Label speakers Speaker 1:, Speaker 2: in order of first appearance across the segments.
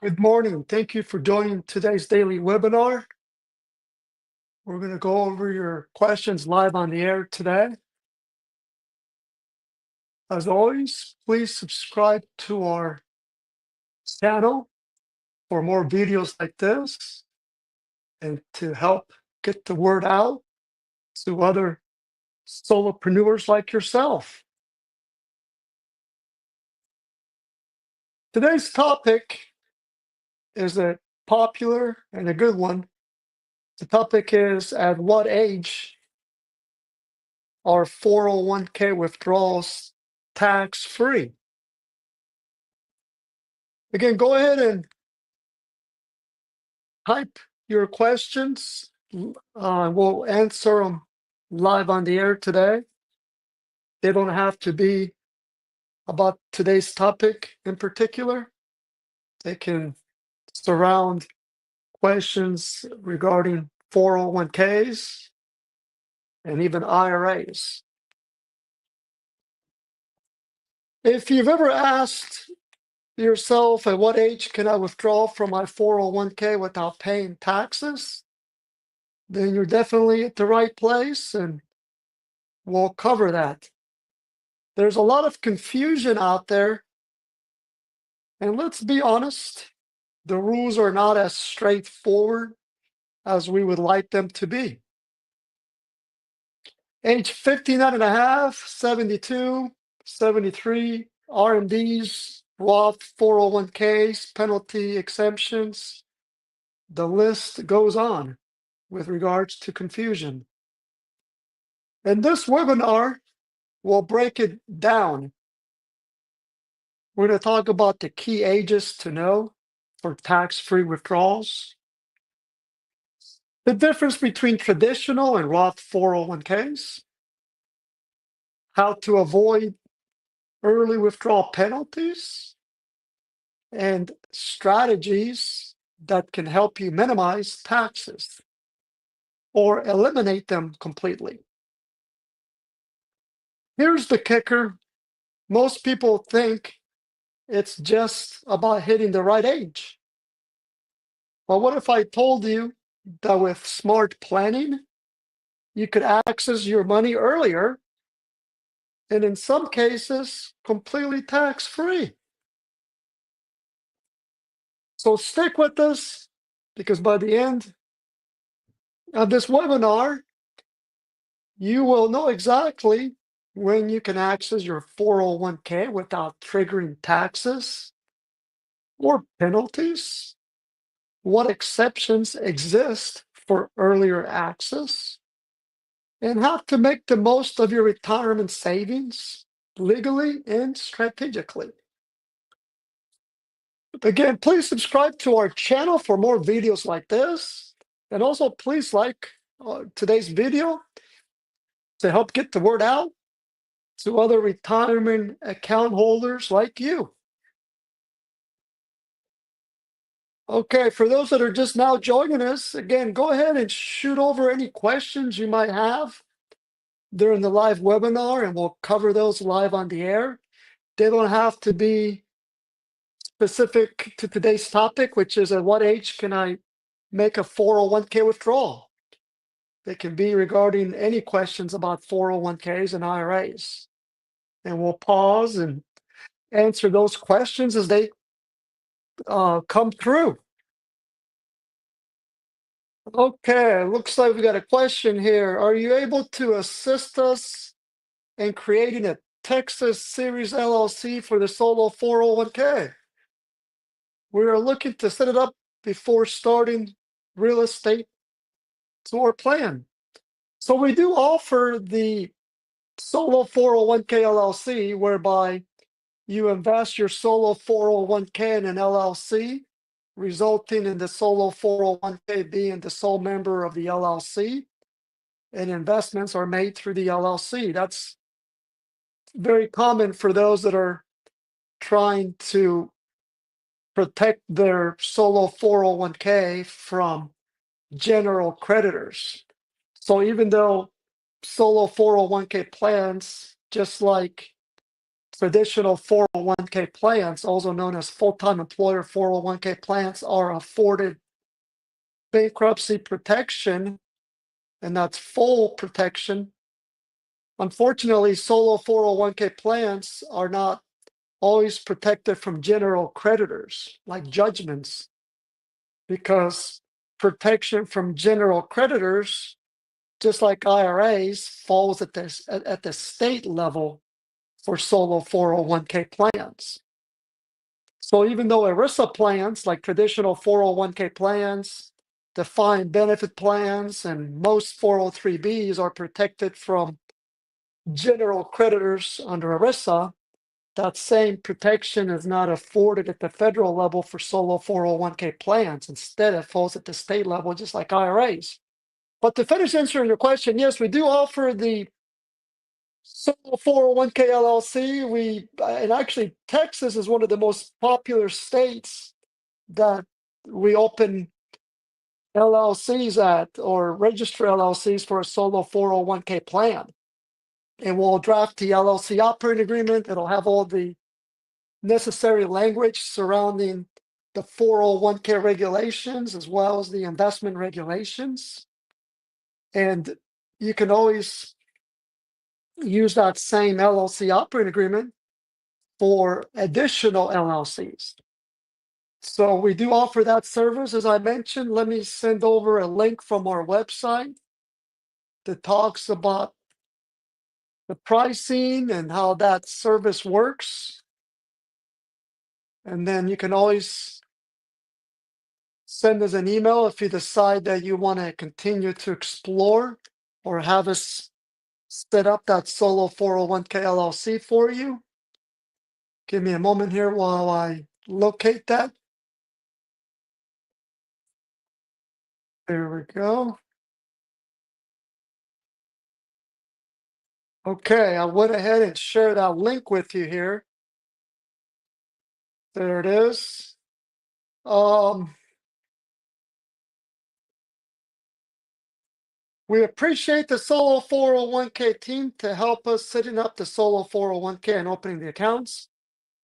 Speaker 1: Good morning. Thank you for joining today's daily webinar. We're going to go over your questions live on the air today. As always, please subscribe to our channel for more videos like this and to help get the word out to other solopreneurs like yourself. Today's topic is a popular and a good one. The topic is, at what age are 401k withdrawals tax-free? Again, go ahead and type your questions. We'll answer them live on the air today. They don't have to be about today's topic in particular. They can surround questions regarding 401ks and even IRAs. If you've ever asked yourself, at what age can I withdraw from my 401k without paying taxes, then you're definitely at the right place, and we'll cover that. There's a lot of confusion out there, and let's be honest, the rules are not as straightforward as we would like them to be. Age 59 and a half, 72, 73, RMDs, Roth 401ks, penalty exemptions. The list goes on with regards to confusion. In this webinar, we'll break it down. We're going to talk about the key ages to know for tax-free withdrawals, the difference between traditional and Roth 401ks, how to avoid early withdrawal penalties, and strategies that can help you minimize taxes or eliminate them completely. Here's the kicker. Most people think it's just about hitting the right age. Well, what if I told you that with smart planning, you could access your money earlier, and in some cases, completely tax-free? So stick with us, because by the end of this webinar, you will know exactly when you can access your 401k without triggering taxes or penalties, what exceptions exist for earlier access, and how to make the most of your retirement savings legally and strategically. Again, please subscribe to our channel for more videos like this. And also, please like today's video to help get the word out to other retirement account holders like you. Okay, for those that are just now joining us, again, go ahead and shoot over any questions you might have during the live webinar, and we'll cover those live on the air. They don't have to be specific to today's topic, which is, at what age can I make a 401k withdrawal? They can be regarding any questions about 401ks and IRAs. And we'll pause and answer those questions as they come through. Okay, looks like we got a question here. Are you able to assist us in creating a Texas Series LLC for the solo 401k? We are looking to set it up before starting real estate to our plan. So we do offer the solo 401k LLC, whereby you invest your solo 401k in an LLC, resulting in the solo 401k being the sole member of the LLC, and investments are made through the LLC. That's very common for those that are trying to protect their solo 401k from general creditors. So even though solo 401k plans, just like traditional 401k plans, also known as full-time employer 401k plans, are afforded bankruptcy protection, and that's full protection. Unfortunately, solo 401k plans are not always protected from general creditors like judgments, because protection from general creditors, just like IRAs, falls at the state level for solo 401k plans. So even though ERISA plans, like traditional 401k plans, defined benefit plans, and most 403bs are protected from general creditors under ERISA, that same protection is not afforded at the federal level for solo 401k plans. Instead, it falls at the state level, just like IRAs. But to finish answering your question, yes, we do offer the solo 401k LLC. And actually, Texas is one of the most popular states that we open LLCs at, or register LLCs for a solo 401k plan. And we'll draft the LLC operating agreement. It'll have all the necessary language surrounding the 401k regulations as well as the investment regulations. And you can always use that same LLC operating agreement for additional LLCs. So we do offer that service, as I mentioned. Let me send over a link from our website that talks about the pricing and how that service works. And then you can always send us an email if you decide that you want to continue to explore or have us set up that solo 401k LLC for you. Give me a moment here while I locate that. There we go. Okay, I went ahead and shared that link with you here. There it is. We appreciate the solo 401k team to help us setting up the solo 401k and opening the accounts.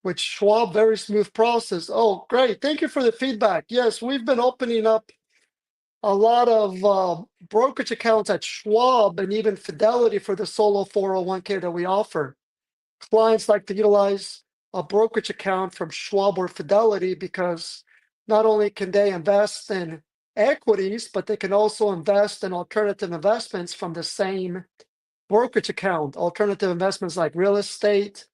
Speaker 1: With Schwab, very smooth process. Oh, great. Thank you for the feedback. Yes, we've been opening up a lot of brokerage accounts at Schwab and even Fidelity for the solo 401k that we offer. Clients like to utilize a brokerage account from Schwab or Fidelity because not only can they invest in equities, but they can also invest in alternative investments from the same brokerage account. Alternative investments like real estate,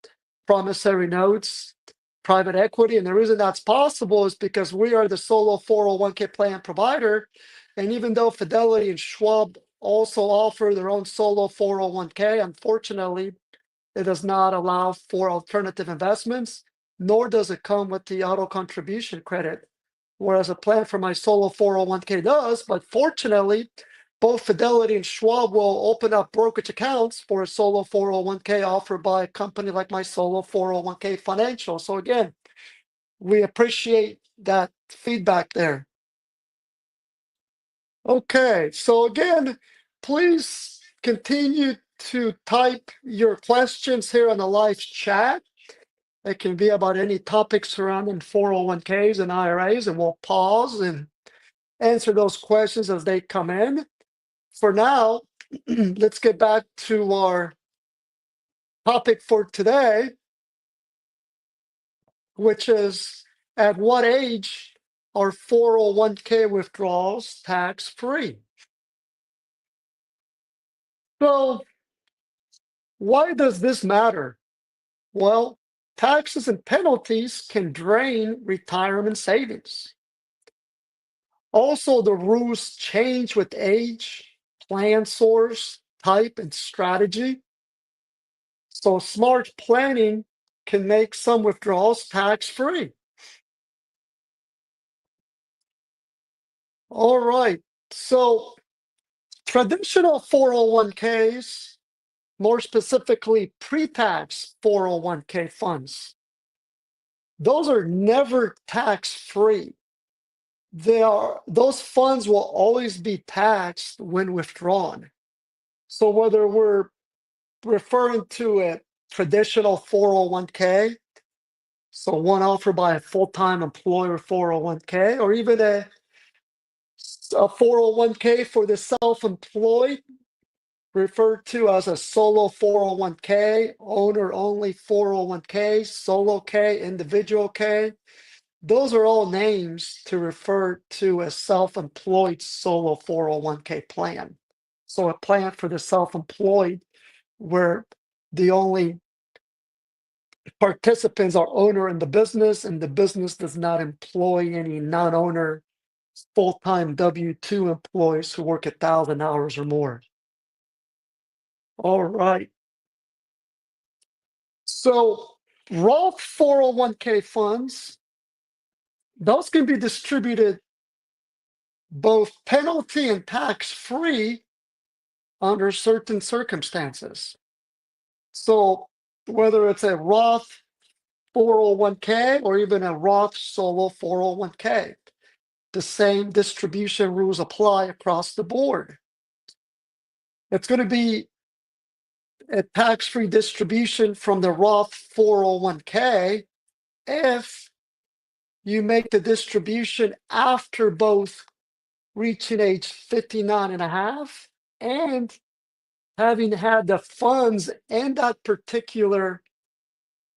Speaker 1: promissory notes, private equity. And the reason that's possible is because we are the solo 401k plan provider. And even though Fidelity and Schwab also offer their own solo 401k, unfortunately, it does not allow for alternative investments, nor does it come with the auto contribution credit, whereas a plan for my solo 401k does. But fortunately, both Fidelity and Schwab will open up brokerage accounts for a solo 401k offered by a company like my solo 401k Financial. So again, we appreciate that feedback there. Okay, so again, please continue to type your questions here on the live chat. It can be about any topic surrounding 401ks and IRAs, and we'll pause and answer those questions as they come in. For now, let's get back to our topic for today, which is at what age are 401k withdrawals tax-free? So why does this matter? Well, taxes and penalties can drain retirement savings. Also, the rules change with age, plan source, type, and strategy. So smart planning can make some withdrawals tax-free. All right, so traditional 401ks, more specifically pre-tax 401k funds, those are never tax-free. Those funds will always be taxed when withdrawn. So whether we're referring to it traditional 401k, so one offered by a full-time employer 401k, or even a 401k for the self-employed, referred to as a solo 401k, owner only 401k, solo K, individual K. Those are all names to refer to a self-employed solo 401k plan. So a plan for the self-employed where the only participants are owner in the business and the business does not employ any non-owner full-time W-2 employees who work 1,000 hours or more. All right. So Roth 401k funds, those can be distributed both penalty and tax-free under certain circumstances. So whether it's a Roth 401k or even a Roth solo 401k, the same distribution rules apply across the board. It's going to be a tax-free distribution from the Roth 401k if you make the distribution after both reaching age 59 and a half and having had the funds in that particular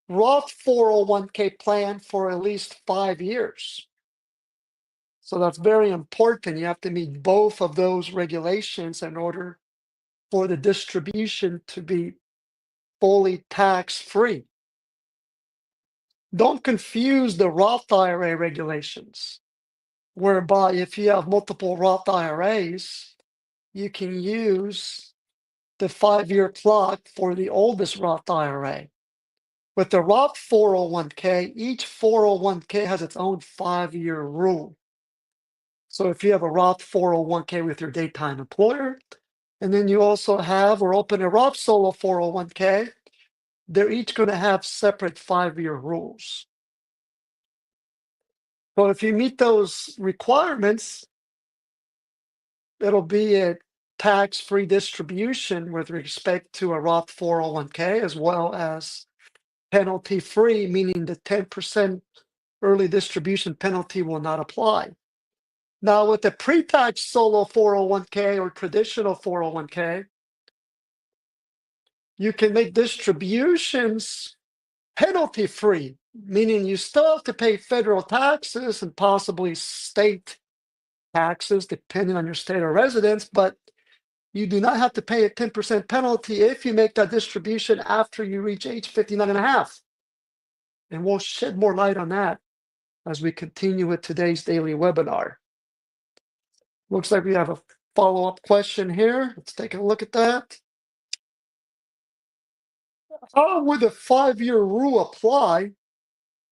Speaker 1: Roth 401k plan for at least 5 years. So that's very important. You have to meet both of those regulations in order for the distribution to be fully tax-free. Don't confuse the Roth IRA regulations, whereby if you have multiple Roth IRAs, you can use the 5-year clock for the oldest Roth IRA. With the Roth 401k, each 401k has its own 5-year rule. So if you have a Roth 401k with your daytime employer, and then you also have or open a Roth solo 401k, they're each going to have separate 5-year rules. So if you meet those requirements, it'll be a tax-free distribution with respect to a Roth 401k, as well as penalty-free, meaning the 10% early distribution penalty will not apply. Now, with the pre-tax solo 401k or traditional 401k, you can make distributions penalty-free, meaning you still have to pay federal taxes and possibly state taxes, depending on your state of residence, but you do not have to pay a 10% penalty if you make that distribution after you reach age 59 and a half. And we'll shed more light on that as we continue with today's daily webinar. Looks like we have a follow-up question here. Let's take a look at that. How would the 5-year rule apply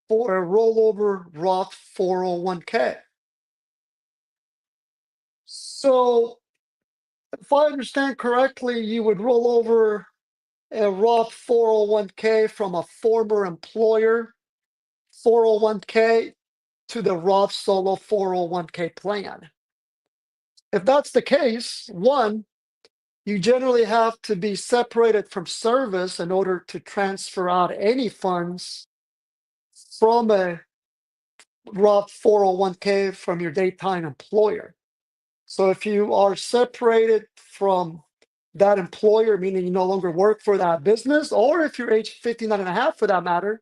Speaker 1: for a rollover Roth 401k? So, if I understand correctly, you would roll over a Roth 401k from a former employer 401k to the Roth solo 401k plan. If that's the case, one, you generally have to be separated from service in order to transfer out any funds from a Roth 401k from your daytime employer. So if you are separated from that employer, meaning you no longer work for that business, or if you're age 59 and a half for that matter,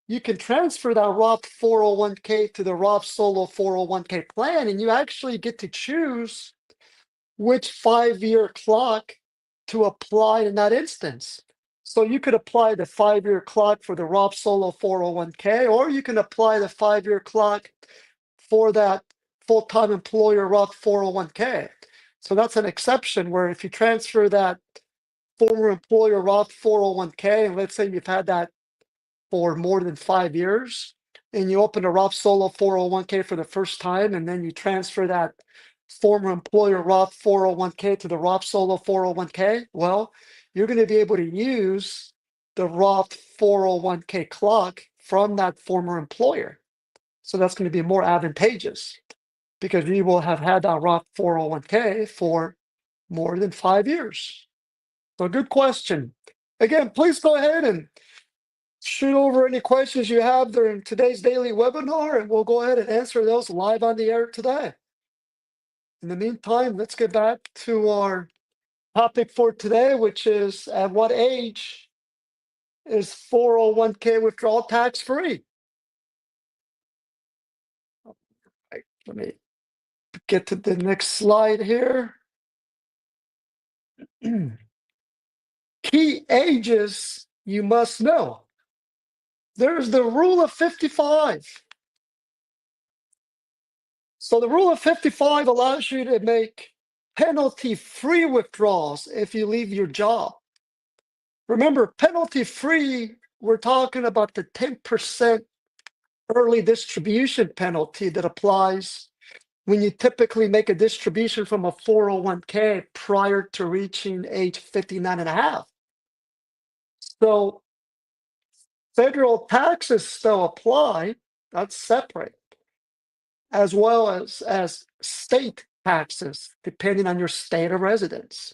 Speaker 1: you can transfer that Roth 401k to the Roth solo 401k plan, and you actually get to choose which 5-year clock to apply in that instance. So you could apply the 5-year clock for the Roth solo 401k, or you can apply the 5-year clock for that full-time employer Roth 401k. So that's an exception where if you transfer that former employer Roth 401k, and let's say you've had that for more than 5 years, and you open a Roth solo 401k for the first time, and then you transfer that former employer Roth 401k to the Roth solo 401k, well, you're going to be able to use the Roth 401k clock from that former employer. So that's going to be more advantageous because you will have had that Roth 401k for more than 5 years. So good question. Again, please go ahead and shoot over any questions you have during today's daily webinar, and we'll go ahead and answer those live on the air today. In the meantime, let's get back to our topic for today, which is at what age is 401k withdrawal tax free? Right, let me get to the next slide here. Key ages you must know. There's the rule of 55. So the rule of 55 allows you to make penalty-free withdrawals if you leave your job. Remember, penalty-free, we're talking about the 10% early distribution penalty that applies when you typically make a distribution from a 401k prior to reaching age 59 and a half. So federal taxes still apply, that's separate, as well as state taxes, depending on your state of residence.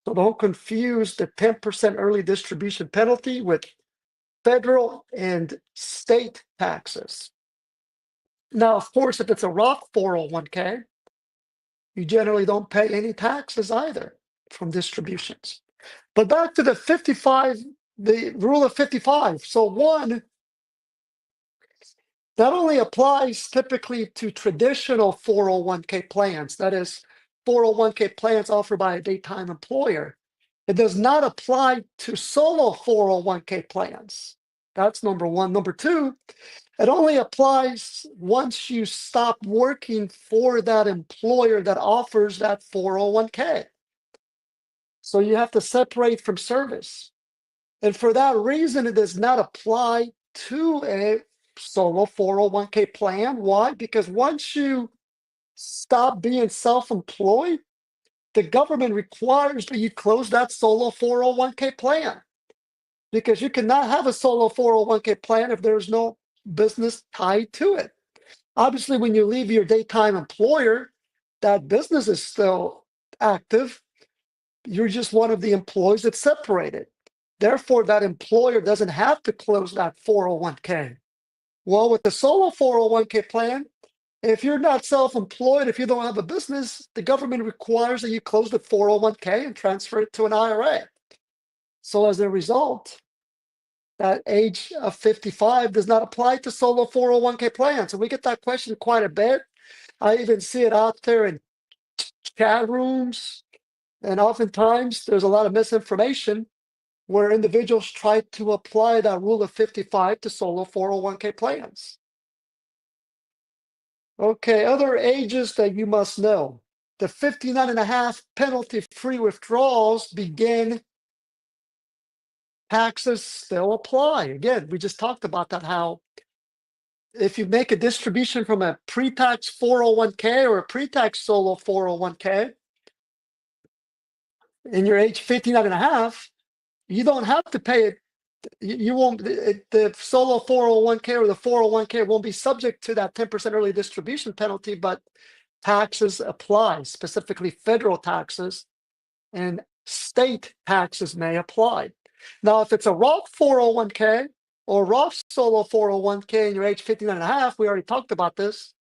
Speaker 1: So don't confuse the 10% early distribution penalty with federal and state taxes. Now, of course, if it's a Roth 401k, you generally don't pay any taxes either from distributions. But back to the 55, the rule of 55. So one, that only applies typically to traditional 401k plans. That is 401k plans offered by a daytime employer. It does not apply to solo 401k plans. That's number one. Number two, it only applies once you stop working for that employer that offers that 401k. So you have to separate from service. And for that reason, it does not apply to a solo 401k plan. Why? Because once you stop being self-employed, the government requires that you close that solo 401k plan, because you cannot have a solo 401k plan if there's no business tied to it. Obviously, when you leave your daytime employer, that business is still active. You're just one of the employees that's separated. Therefore, that employer doesn't have to close that 401k. Well, with the solo 401k plan, if you're not self-employed, if you don't have a business, the government requires that you close the 401k and transfer it to an IRA. So as a result, that age of 55 does not apply to solo 401k plans. And we get that question quite a bit. I even see it out there in chat rooms. And oftentimes there's a lot of misinformation where individuals try to apply that rule of 55 to solo 401k plans. Okay, other ages that you must know. The 59 and a half penalty-free withdrawals begin. Taxes still apply. Again, we just talked about that, how if you make a distribution from a pre-tax 401k or a pre-tax solo 401k, and you're age 59 and a half, you don't have to pay it. You won't, the solo 401k or the 401k won't be subject to that 10% early distribution penalty, but taxes apply, specifically federal taxes, and state taxes may apply. Now, if it's a Roth 401k or Roth solo 401k and you're age 59 and a half, we already talked about this.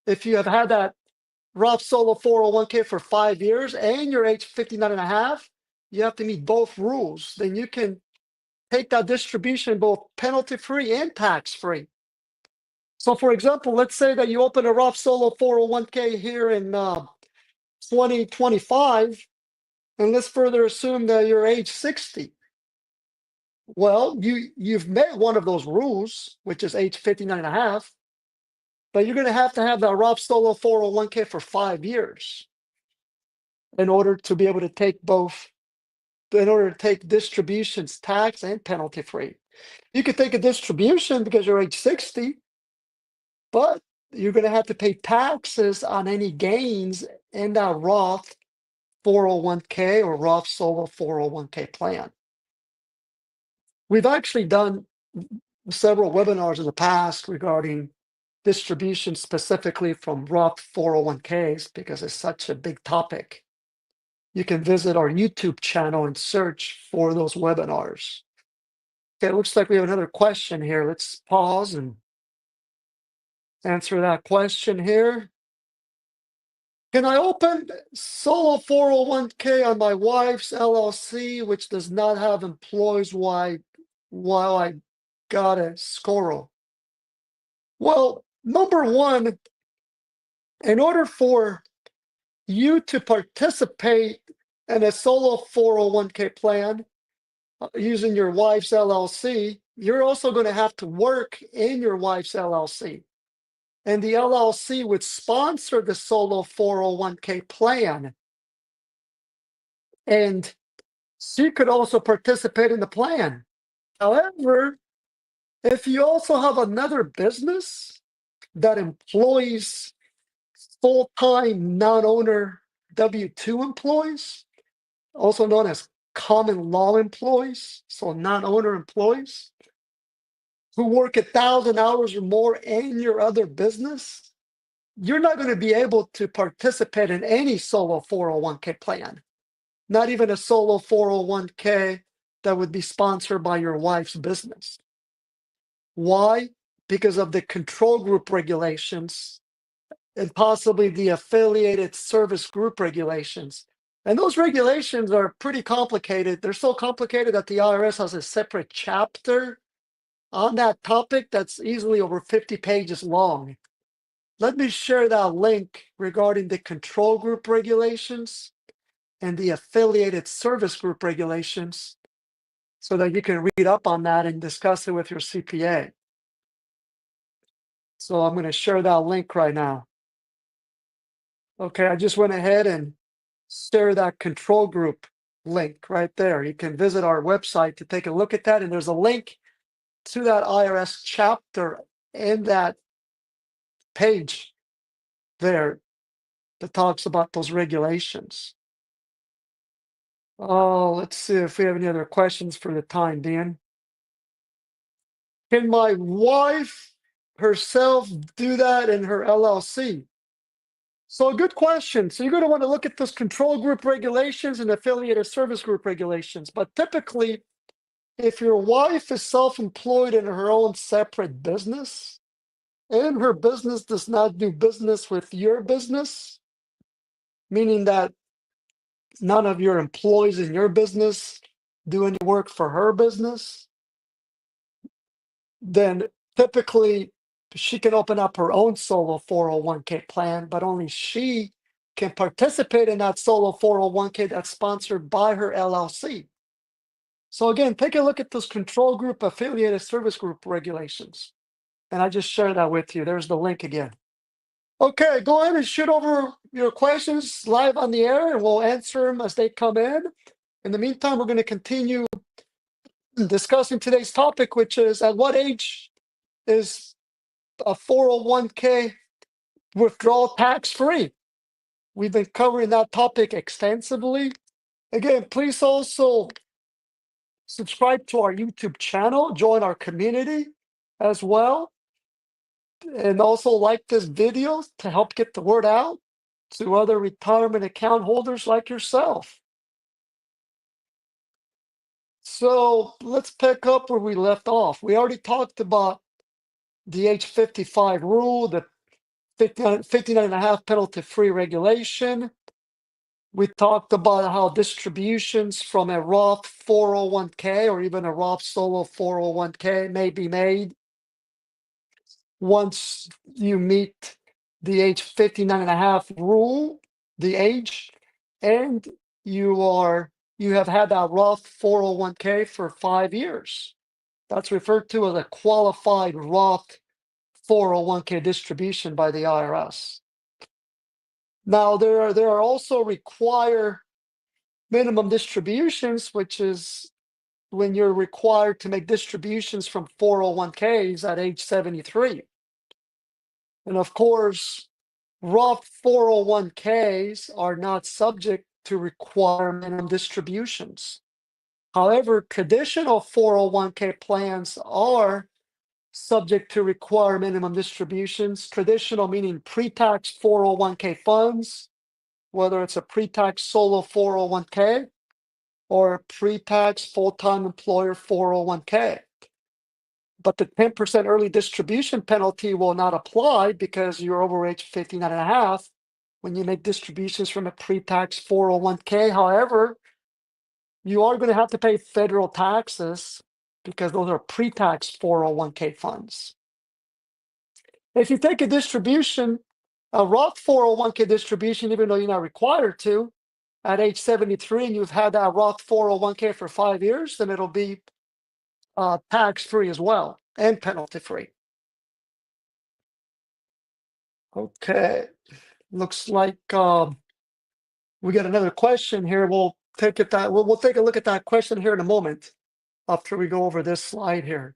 Speaker 1: If you have had that Roth solo 401k for 5 years and you're age 59 and a half, you have to meet both rules. Then you can take that distribution both penalty-free and tax-free. So for example, let's say that you open a Roth solo 401k here in 2025, and let's further assume that you're age 60. Well, you've met one of those rules, which is age 59 and a half, but you're going to have that Roth solo 401k for 5 years in order to be able to take both, in order to take distributions tax and penalty free. You could take a distribution because you're age 60, but you're going to have to pay taxes on any gains in that Roth 401k or Roth solo 401k plan. We've actually done several webinars in the past regarding distribution specifically from Roth 401ks because it's such a big topic. you can visit our YouTube channel and search for those webinars. Okay, it looks like we have another question here. Let's pause and answer that question here. Can I open solo 401k on my wife's LLC, which does not have employees while I got a score? Well, number one, in order for you to participate in a solo 401k plan using your wife's LLC, you're also going to have to work in your wife's LLC. And the LLC would sponsor the solo 401k plan. And she could also participate in the plan. However, if you also have another business that employs full-time non-owner W-2 employees, also known as common law employees, so non-owner employees, who work 1,000 hours or more in your other business, you're not going to be able to participate in any solo 401k plan, not even a solo 401k that would be sponsored by your wife's business. Why? Because of the control group regulations and possibly the affiliated service group regulations. And those regulations are pretty complicated. They're so complicated that the IRS has a separate chapter on that topic that's easily over 50 pages long. Let me share that link regarding the control group regulations and the affiliated service group regulations so that you can read up on that and discuss it with your CPA. So I'm going to share that link right now. Okay, I just went ahead and share that control group link right there. You can visit our website to take a look at that, and there's a link to that IRS chapter in that page there that talks about those regulations. Oh, let's see if we have any other questions for the time being. Can my wife herself do that in her LLC? So a good question. So you're going to want to look at those control group regulations and affiliated service group regulations. But typically, if your wife is self-employed in her own separate business, and her business does not do business with your business, meaning that none of your employees in your business do any work for her business, then typically she can open up her own solo 401k plan, but only she can participate in that solo 401k that's sponsored by her LLC. So again, take a look at those control group affiliated service group regulations. And I just shared that with you. There's the link again. Okay, go ahead and shoot over your questions live on the air and we'll answer them as they come in. In the meantime, we're going to continue discussing today's topic, which is at what age is a 401k withdrawal tax-free? We've been covering that topic extensively. Again, please also subscribe to our YouTube channel, join our community as well, and also like this video to help get the word out to other retirement account holders like yourself. So let's pick up where we left off. We already talked about the age 55 rule, the 59.5 penalty-free regulation. We talked about how distributions from a Roth 401k or even a Roth solo 401k may be made once you meet the age 59.5 rule, the age, and you have had that Roth 401k for 5 years. That's referred to as a qualified Roth 401k distribution by the IRS. Now, there are also required minimum distributions, which is when you're required to make distributions from 401ks at age 73. And of course, Roth 401ks are not subject to require minimum distributions. However, traditional 401k plans are subject to require minimum distributions. Traditional meaning pre-tax 401k funds whether it's a pre-tax solo 401k or a pre-tax full-time employer 401k. But the 10% early distribution penalty will not apply because you're over age 59 and a half when you make distributions from a pre-tax 401k. However, you are going to have to pay federal taxes because those are pre-tax 401k funds. If you take a distribution, a Roth 401k distribution, even though you're not required to, at age 73, and you've had that Roth 401k for 5 years, then it'll be tax-free as well and penalty-free. Okay, looks like we got another question here. We'll take it that we'll take a look at that question here in a moment after we go over this slide here.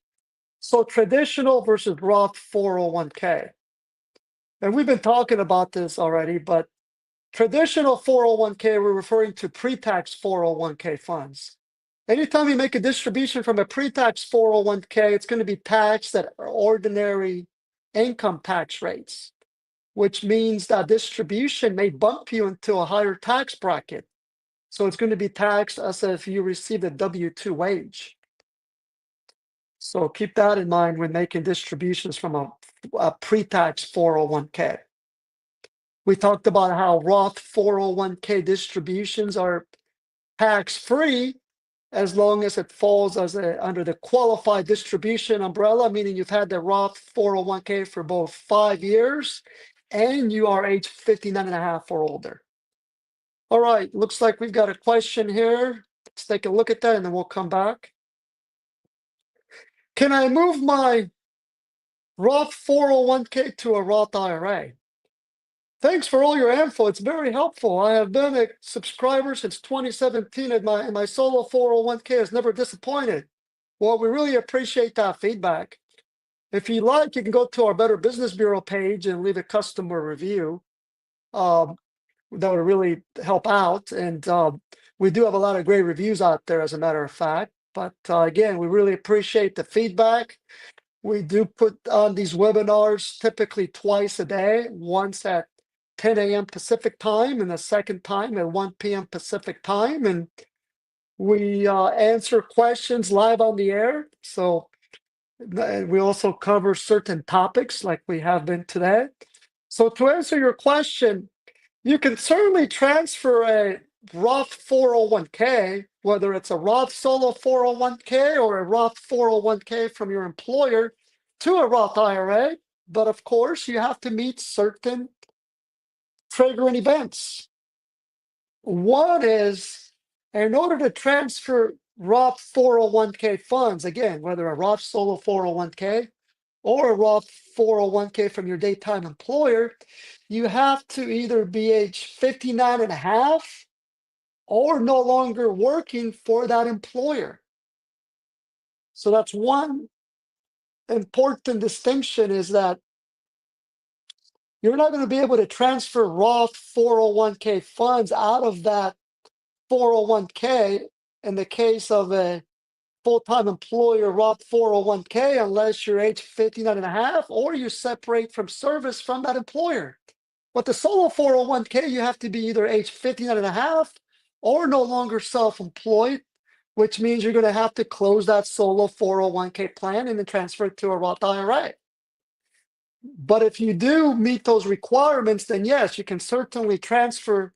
Speaker 1: So traditional versus Roth 401k. And we've been talking about this already, but traditional 401k, we're referring to pre-tax 401k funds. Anytime you make a distribution from a pre-tax 401k, it's going to be taxed at ordinary income tax rates, which means that distribution may bump you into a higher tax bracket. So it's going to be taxed as if you received a W-2 wage. So keep that in mind when making distributions from a pre-tax 401k. We talked about how Roth 401k distributions are tax-free as long as it falls under the qualified distribution umbrella, meaning you've had the Roth 401k for both 5 years and you are age 59 and a half or older. All right, looks like we've got a question here. Let's take a look at that and then we'll come back. Can I move my Roth 401k to a Roth IRA? Thanks for all your info. It's very helpful. I have been a subscriber since 2017 and my solo 401k has never disappointed. Well, we really appreciate that feedback. If you like, you can go to our Better Business Bureau page and leave a customer review. That would really help out. And we do have a lot of great reviews out there, as a matter of fact. But again, we really appreciate the feedback. We do put on these webinars typically twice a day, once at 10 a.m. Pacific time and the second time at 1 p.m. Pacific time. And we answer questions live on the air. So we also cover certain topics like we have been today. So to answer your question, you can certainly transfer a Roth 401k, whether it's a Roth solo 401k or a Roth 401k from your employer, to a Roth IRA. But of course, you have to meet certain triggering events. One is, in order to transfer Roth 401k funds, again, whether a Roth solo 401k or a Roth 401k from your daytime employer, you have to either be age 59 and a half or no longer working for that employer. So that's one important distinction, is that you're not going to be able to transfer Roth 401k funds out of that 401k in the case of a full-time employer Roth 401k unless you're age 59 and a half or you separate from service from that employer. But the solo 401k, you have to be either age 59 and a half or no longer self-employed, which means you're going to have to close that solo 401k plan and then transfer it to a Roth IRA. But if you do meet those requirements, then yes, you can certainly transfer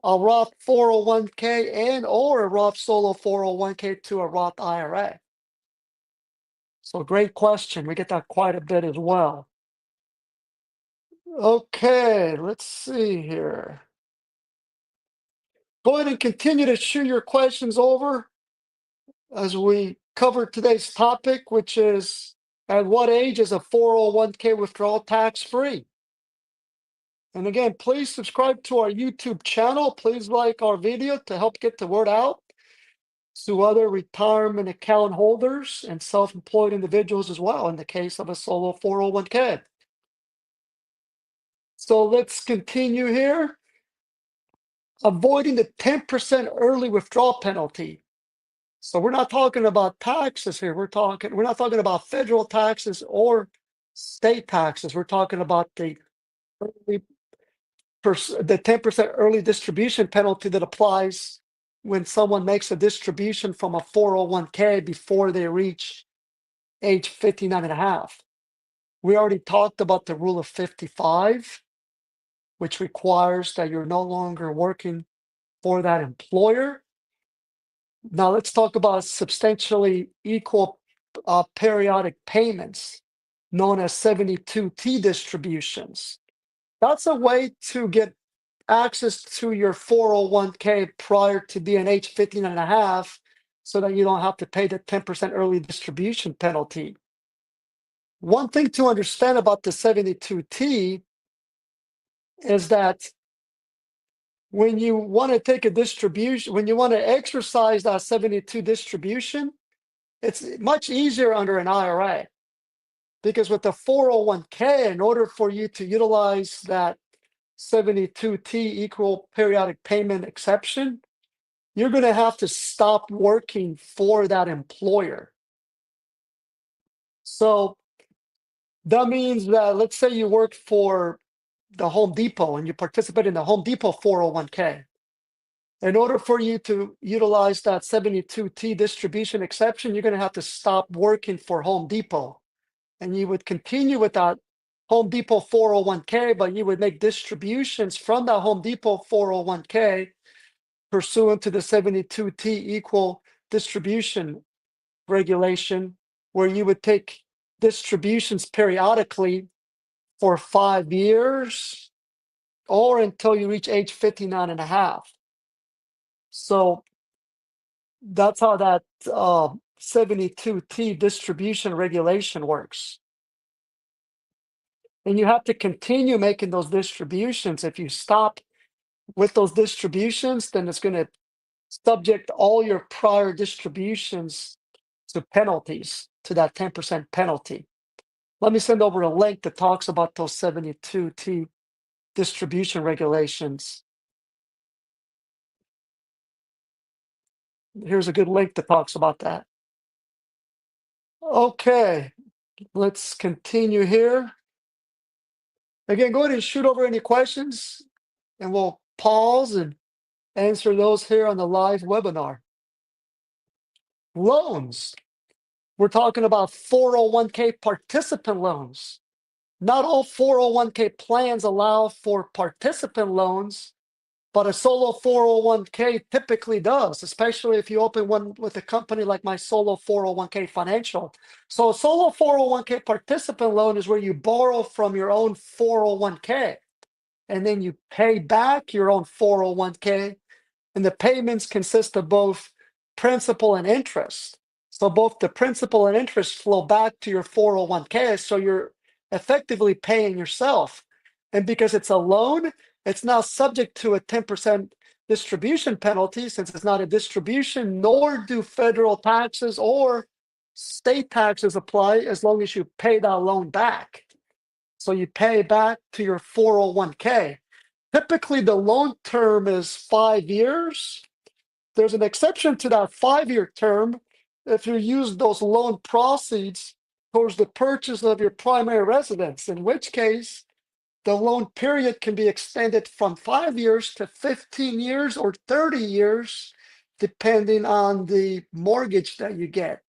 Speaker 1: a Roth 401k and or a Roth solo 401k to a Roth IRA. So great question. We get that quite a bit as well. Okay, let's see here. Go ahead and continue to shoot your questions over as we cover today's topic, which is, at what age is a 401k withdrawal tax-free? And again, please subscribe to our YouTube channel. Please like our video to help get the word out to other retirement account holders and self-employed individuals as well, in the case of a solo 401k. So let's continue here. Avoiding the 10% early withdrawal penalty. So we're not talking about taxes here. We're not talking about federal taxes or state taxes. We're talking about the early the 10% early distribution penalty that applies when someone makes a distribution from a 401k before they reach age 59 and a half. We already talked about the rule of 55, which requires that you're no longer working for that employer. Now let's talk about substantially equal periodic payments, known as 72T distributions. That's a way to get access to your 401k prior to being age 59 and a half so that you don't have to pay the 10% early distribution penalty. One thing to understand about the 72T is that when you want to take a distribution, when you want to exercise that 72 distribution, it's much easier under an IRA. Because with the 401k, in order for you to utilize that 72T equal periodic payment exception, you're going to have to stop working for that employer. So that means that, let's say you work for the Home Depot and you participate in the Home Depot 401k. In order for you to utilize that 72T distribution exception, you're going to have to stop working for Home Depot. And you would continue with that Home Depot 401k, but you would make distributions from that Home Depot 401k pursuant to the 72T equal distribution regulation, where you would take distributions periodically for 5 years or until you reach age 59 and a half. So that's how that 72T distribution regulation works. And you have to continue making those distributions. If you stop with those distributions, then it's going to subject all your prior distributions to penalties, to that 10% penalty. Let me send over a link that talks about those 72T distribution regulations. Here's a good link that talks about that. Okay, let's continue here. Again, go ahead and shoot over any questions, and we'll pause and answer those here on the live webinar. Loans. We're talking about 401k participant loans. Not all 401k plans allow for participant loans, but a solo 401k typically does, especially if you open one with a company like my solo 401k financial. So a solo 401k participant loan is where you borrow from your own 401k, and then you pay back your own 401k, and the payments consist of both principal and interest. So both the principal and interest flow back to your 401k, so you're effectively paying yourself. And because it's a loan, it's now subject to a 10% distribution penalty, since it's not a distribution, nor do federal taxes or state taxes apply as long as you pay that loan back. So you pay back to your 401k. Typically, the loan term is 5 years. There's an exception to that 5-year term if you use those loan proceeds towards the purchase of your primary residence, in which case the loan period can be extended from 5 years to 15 years or 30 years, depending on the mortgage that you get.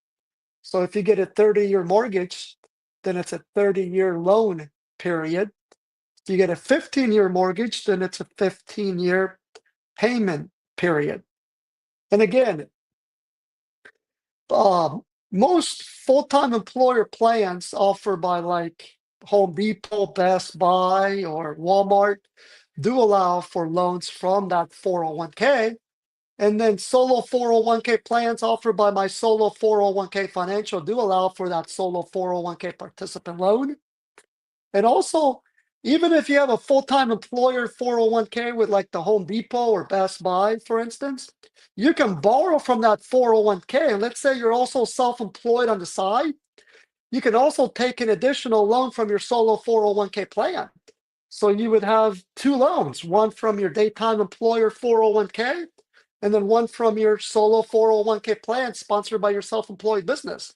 Speaker 1: So if you get a 30-year mortgage, then it's a 30-year loan period. If you get a 15-year mortgage, then it's a 15-year payment period. And again, most full-time employer plans offered by like Home Depot, Best Buy, or Walmart do allow for loans from that 401k. And then solo 401k plans offered by my solo 401k financial do allow for that solo 401k participant loan. And also, even if you have a full-time employer 401k with like the Home Depot or Best Buy, for instance, you can borrow from that 401k. And let's say you're also self-employed on the side, you can also take an additional loan from your solo 401k plan. So you would have two loans, one from your daytime employer 401k, and then one from your solo 401k plan sponsored by your self-employed business.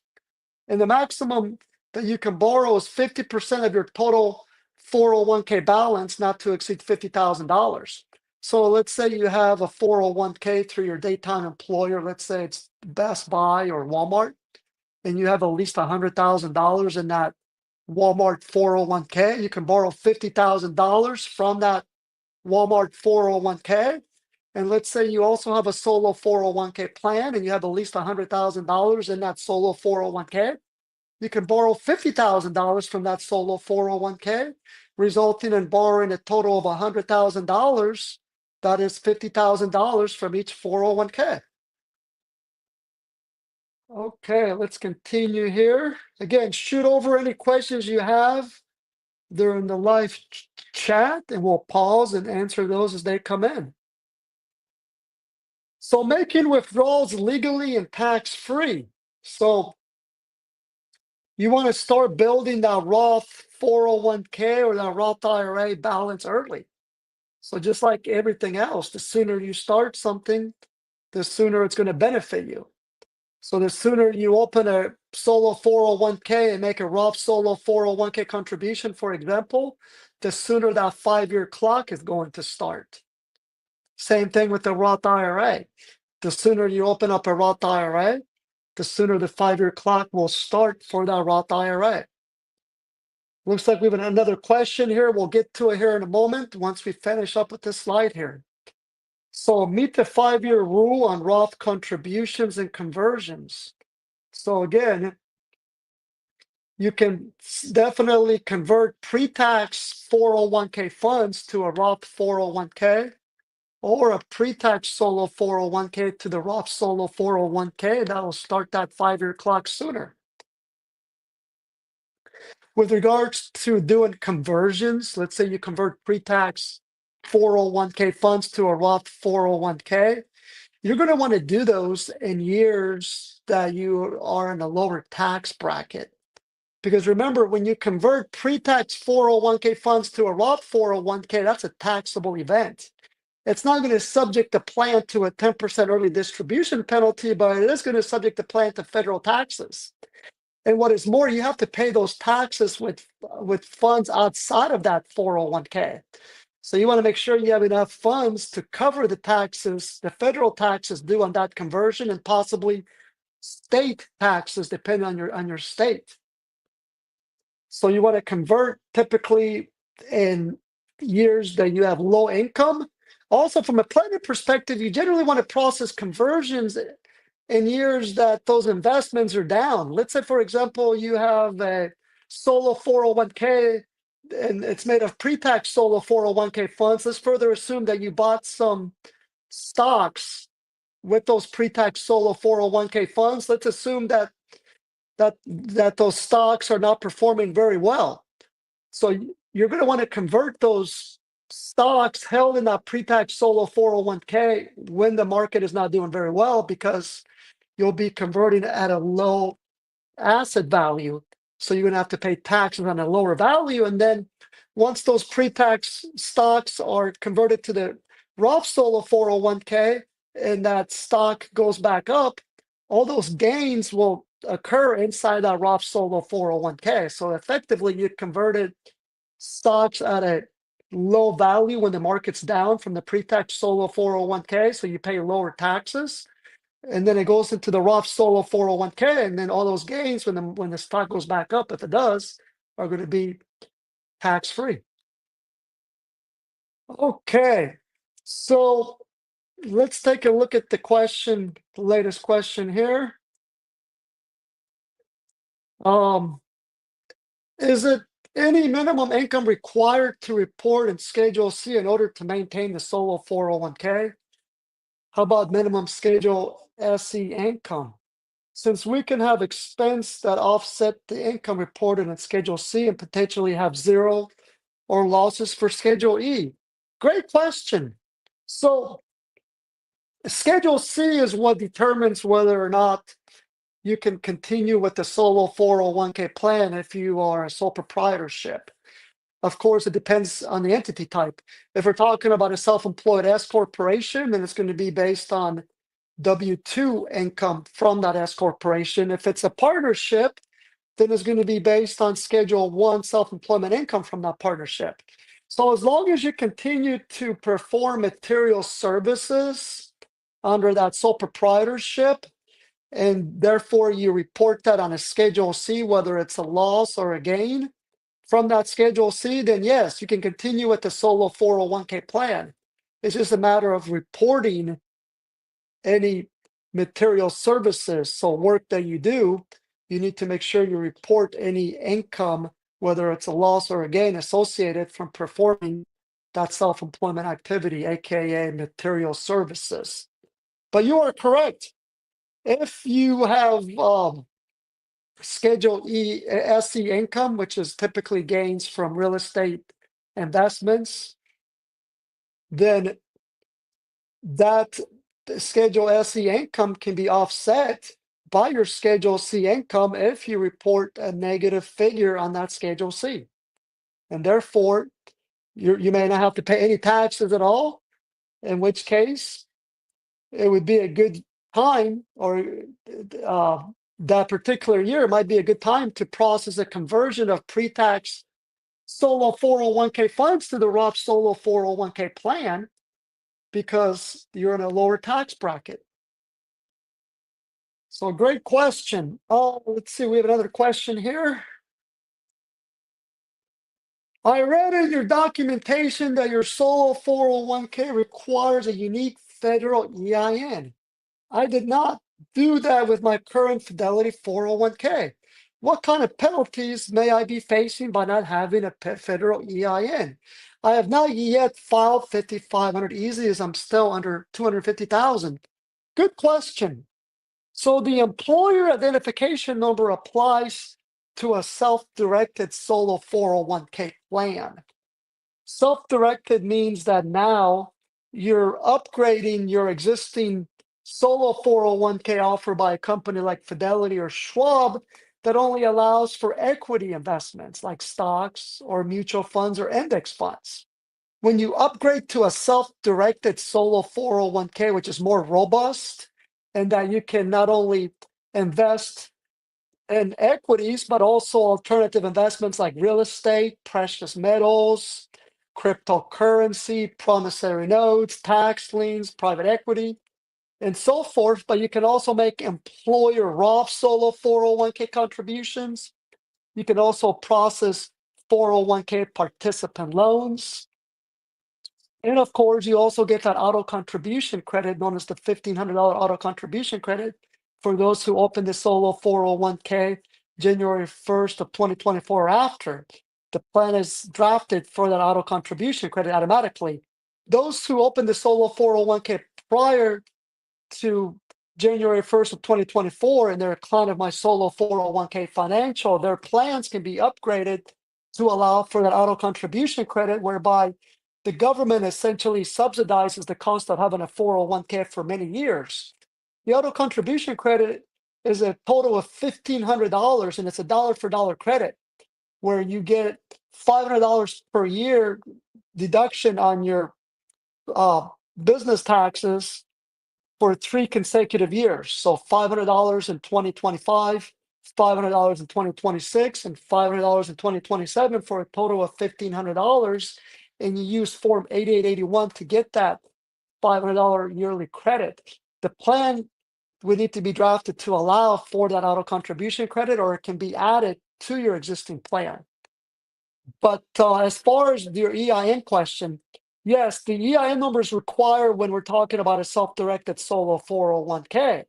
Speaker 1: And the maximum that you can borrow is 50% of your total 401k balance not to exceed $50,000. So let's say you have a 401k through your daytime employer. Let's say it's Best Buy or Walmart, and you have at least $100,000 in that Walmart 401k. You can borrow $50,000 from that Walmart 401k. And let's say you also have a solo 401k plan and you have at least $100,000 in that solo 401k. You can borrow $50,000 from that solo 401k, resulting in borrowing a total of $100,000. That is $50,000 from each 401k. Okay, let's continue here. Again, shoot over any questions you have during the live chat, and we'll pause and answer those as they come in. So making withdrawals legally and tax-free. So you want to start building that Roth 401k or that Roth IRA balance early. So just like everything else, the sooner you start something, the sooner it's going to benefit you. So the sooner you open a solo 401k and make a Roth solo 401k contribution, for example, the sooner that 5-year clock is going to start. Same thing with the Roth IRA. The sooner you open up a Roth IRA, the sooner the 5-year clock will start for that Roth IRA. Looks like we have another question here. We'll get to it here in a moment once we finish up with this slide here. So meet the 5-year rule on Roth contributions and conversions. So again, you can definitely convert pre-tax 401k funds to a Roth 401k or a pre-tax solo 401k to the Roth solo 401k. That will start that 5-year clock sooner. With regards to doing conversions, let's say you convert pre-tax 401k funds to a Roth 401k, you're going to want to do those in years that you are in a lower tax bracket. Because remember, when you convert pre-tax 401k funds to a Roth 401k, that's a taxable event. It's not going to subject the plan to a 10% early distribution penalty, but it is going to subject the plan to federal taxes. And what is more, you have to pay those taxes with funds outside of that 401k. So you want to make sure you have enough funds to cover the taxes, the federal taxes due on that conversion, and possibly state taxes depending on your state. So you want to convert typically in years that you have low income. Also, from a planning perspective, you generally want to process conversions in years that those investments are down. Let's say, for example, you have a solo 401k and it's made of pre-tax solo 401k funds. Let's further assume that you bought some stocks with those pre-tax solo 401k funds. Let's assume that those stocks are not performing very well. So you're going to want to convert those stocks held in that pre-tax solo 401k when the market is not doing very well, because you'll be converting at a low asset value. So you're going to have to pay taxes on a lower value. And then once those pre-tax stocks are converted to the Roth solo 401k and that stock goes back up, all those gains will occur inside that Roth solo 401k. So effectively, you converted stocks at a low value when the market's down from the pre-tax solo 401k, so you pay lower taxes. And then it goes into the Roth solo 401k, and then all those gains when the stock goes back up, if it does, are going to be tax-free. Okay, so let's take a look at the latest question here. Is it any minimum income required to report in Schedule C in order to maintain the solo 401k? How about minimum Schedule SE income? Since we can have expense that offset the income reported in Schedule C and potentially have zero or losses for Schedule E. Great question. So Schedule C is what determines whether or not you can continue with the solo 401k plan if you are a sole proprietorship. Of course, it depends on the entity type. If we're talking about a self-employed S corporation, then it's going to be based on W-2 income from that S corporation. If it's a partnership, then it's going to be based on Schedule 1 self-employment income from that partnership. So as long as you continue to perform material services under that sole proprietorship, and therefore you report that on a Schedule C, whether it's a loss or a gain from that Schedule C, then yes, you can continue with the solo 401k plan. It's just a matter of reporting any material services, so work that you do, you need to make sure you report any income, whether it's a loss or a gain associated from performing that self-employment activity, aka material services. But you are correct. If you have Schedule E SE income, which is typically gains from real estate investments, then that Schedule SE income can be offset by your Schedule C income if you report a negative figure on that Schedule C. And therefore, you may not have to pay any taxes at all, in which case it would be a good time, or that particular year might be a good time to process a conversion of pre-tax solo 401k funds to the Roth solo 401k plan, because you're in a lower tax bracket. So great question. Oh, let's see, we have another question here. I read in your documentation that your solo 401k requires a unique federal EIN. I did not do that with my current Fidelity 401k. What kind of penalties may I be facing by not having a federal EIN? I have not yet filed 5500 easy, as I'm still under 250,000. Good question. So the employer identification number applies to a self-directed solo 401k plan. Self-directed means that now you're upgrading your existing solo 401k offer by a company like Fidelity or Schwab that only allows for equity investments like stocks or mutual funds or index funds. When you upgrade to a self-directed solo 401k, which is more robust, and that you can not only invest in equities, but also alternative investments like real estate, precious metals, cryptocurrency, promissory notes, tax liens, private equity, and so forth. But you can also make employer Roth solo 401k contributions. You can also process 401k participant loans. And of course, you also get that auto contribution credit known as the $1,500 auto contribution credit for those who open the solo 401k January 1st of 2024 or after. The plan is drafted for that auto contribution credit automatically. Those who open the solo 401k prior to January 1st of 2024 and they're a client of my solo 401k financial, their plans can be upgraded to allow for that auto contribution credit, whereby the government essentially subsidizes the cost of having a 401k for many years. The auto contribution credit is a total of $1,500, and it's a dollar for dollar credit, where you get $500 per year deduction on your business taxes for 3 consecutive years. So $500 in 2025, $500 in 2026, and $500 in 2027 for a total of $1,500. And you use Form 8881 to get that $500 yearly credit. The plan would need to be drafted to allow for that auto contribution credit, or it can be added to your existing plan. But as far as your EIN question, yes, the EIN number is required when we're talking about a self-directed solo 401k.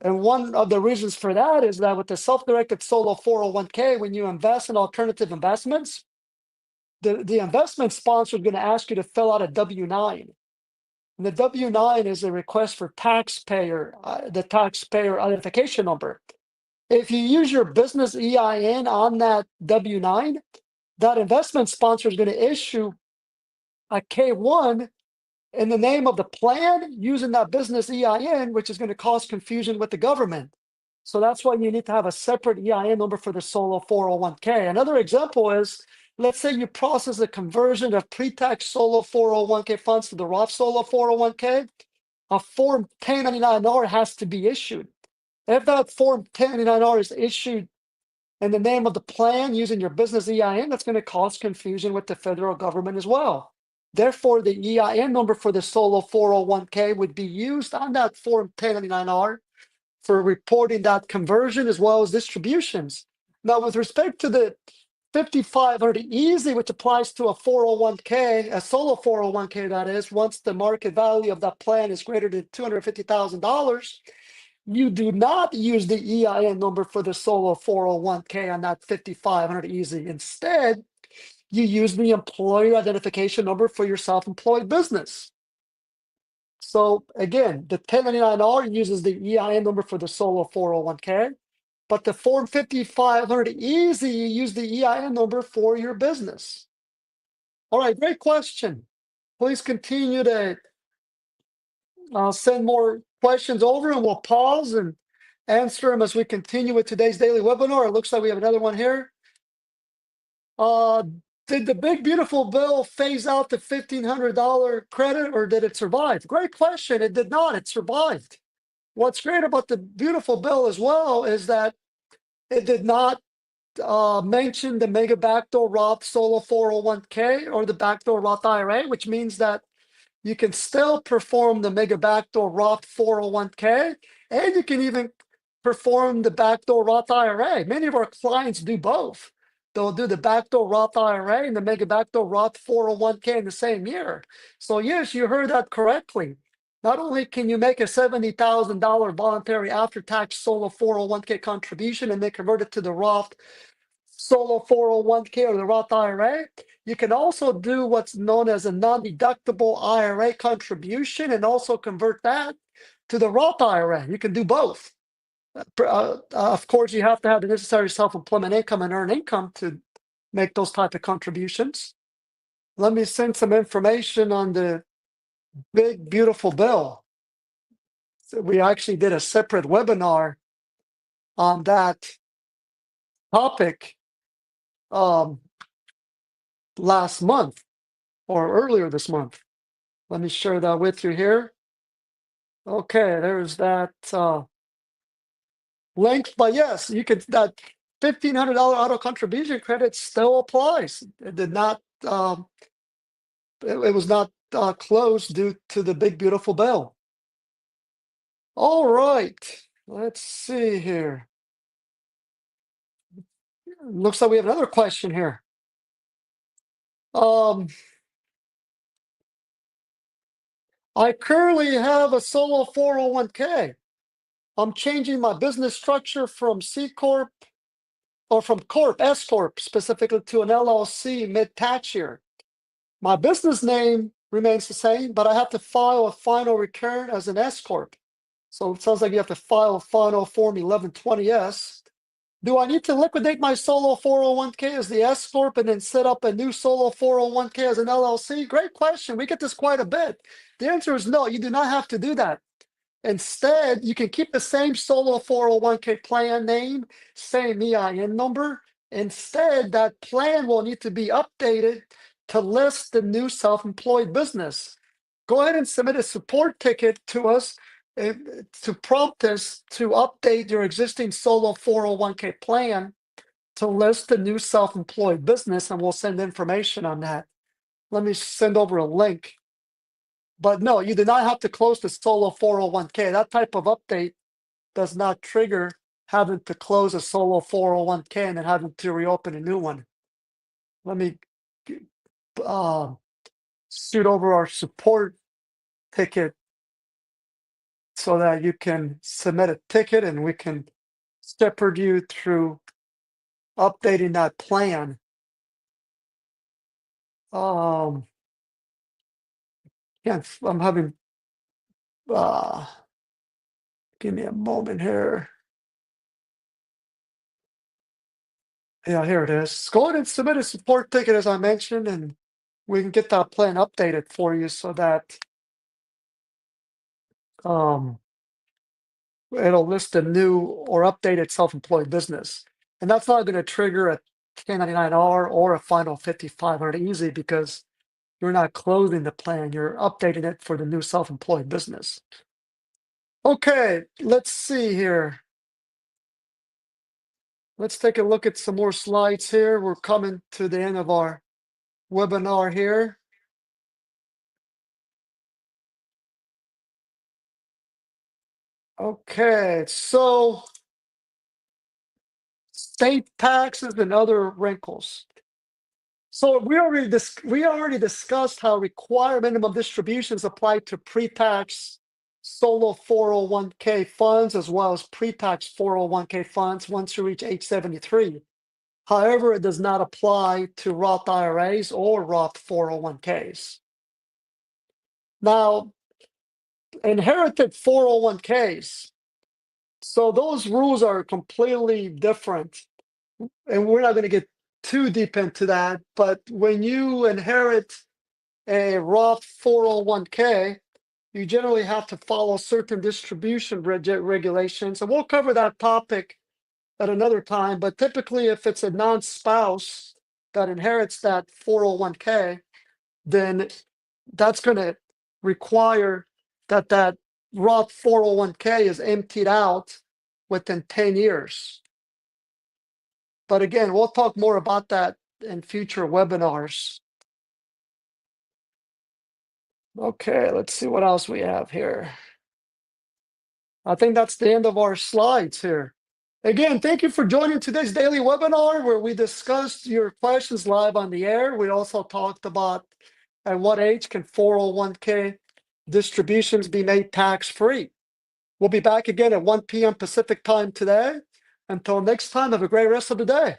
Speaker 1: And one of the reasons for that is that with the self-directed solo 401k, when you invest in alternative investments, the investment sponsor is going to ask you to fill out a W-9. And the W-9 is a request for the taxpayer identification number. If you use your business EIN on that W-9, that investment sponsor is going to issue a K-1 in the name of the plan using that business EIN, which is going to cause confusion with the government. So that's why you need to have a separate EIN number for the solo 401k. Another example is, let's say you process a conversion of pre-tax solo 401k funds to the Roth solo 401k, a Form 1099-R has to be issued. If that Form 1099-R is issued and the name of the plan using your business EIN, that's going to cause confusion with the federal government as well. Therefore, the EIN number for the solo 401k would be used on that Form 1099-R for reporting that conversion as well as distributions. Now, with respect to the 5500 easy, which applies to a 401k, a solo 401k that is, once the market value of that plan is greater than $250,000, you do not use the EIN number for the solo 401k on that 5500 easy. Instead, you use the employer identification number for your self-employed business. So again, the 1099-R uses the EIN number for the solo 401k, but the Form 5500 easy, you use the EIN number for your business. All right, great question. Please continue to send more questions over, and we'll pause and answer them as we continue with today's daily webinar. It looks like we have another one here. Did the big beautiful bill phase out the $1,500 credit, or did it survive? Great question. It did not. It survived. What's great about the beautiful bill as well is that it did not mention the mega backdoor Roth solo 401k or the backdoor Roth IRA, which means that you can still perform the mega backdoor Roth 401k, and you can even perform the backdoor Roth IRA. Many of our clients do both. They'll do the backdoor Roth IRA and the mega backdoor Roth 401k in the same year. So yes, you heard that correctly. Not only can you make a $70,000 voluntary after-tax solo 401k contribution and then convert it to the Roth solo 401k or the Roth IRA, you can also do what's known as a non-deductible IRA contribution and also convert that to the Roth IRA. You can do both. Of course, you have to have the necessary self-employment income and earned income to make those type of contributions. Let me send some information on the big, beautiful bill. So we actually did a separate webinar on that topic last month or earlier this month. Let me share that with you here. Okay, there's that link. But yes, you could, that $1,500 auto contribution credit still applies. It did not, it was not closed due to the big, beautiful bill. All right, let's see here. Looks like we have another question here. I currently have a solo 401k. I'm changing my business structure from C Corp or from Corp, S Corp specifically, to an LLC mid-tax year. My business name remains the same, but I have to file a final return as an S Corp. So it sounds like you have to file a final Form 1120-S. Do I need to liquidate my solo 401k as the S Corp and then set up a new solo 401k as an LLC? Great question. We get this quite a bit. The answer is no, you do not have to do that. Instead, you can keep the same solo 401k plan name, same EIN number. Instead, that plan will need to be updated to list the new self-employed business. Go ahead and submit a support ticket to us to prompt us to update your existing solo 401k plan to list the new self-employed business, and we'll send information on that. Let me send over a link. But no, you do not have to close the solo 401k. That type of update does not trigger having to close a solo 401k and then having to reopen a new one. Let me shoot over our support ticket so that you can submit a ticket and we can shepherd you through updating that plan. Yeah, I'm having, give me a moment here. Yeah, here it is. Go ahead and submit a support ticket, as I mentioned, and we can get that plan updated for you so that it'll list a new or updated self-employed business. And that's not going to trigger a 1099-R or a final 5500 easy because you're not closing the plan, you're updating it for the new self-employed business. Okay, let's see here. Let's take a look at some more slides here. We're coming to the end of our webinar here. Okay, so state taxes and other wrinkles. So we already discussed how required minimum distributions apply to pre-tax solo 401k funds as well as pre-tax 401k funds once you reach age 73. However, it does not apply to Roth IRAs or Roth 401ks. Now, inherited 401ks. So those rules are completely different. And we're not going to get too deep into that. But when you inherit a Roth 401k, you generally have to follow certain distribution regulations. And we'll cover that topic at another time. But typically, if it's a non-spouse that inherits that 401k, then that's going to require that Roth 401k is emptied out within 10 years. But again, we'll talk more about that in future webinars. Okay, let's see what else we have here. I think that's the end of our slides here. Again, thank you for joining today's daily webinar where we discussed your questions live on the air. We also talked about at what age can 401k distributions be made tax-free. We'll be back again at 1 p.m. Pacific time today. Until next time, have a great rest of the day.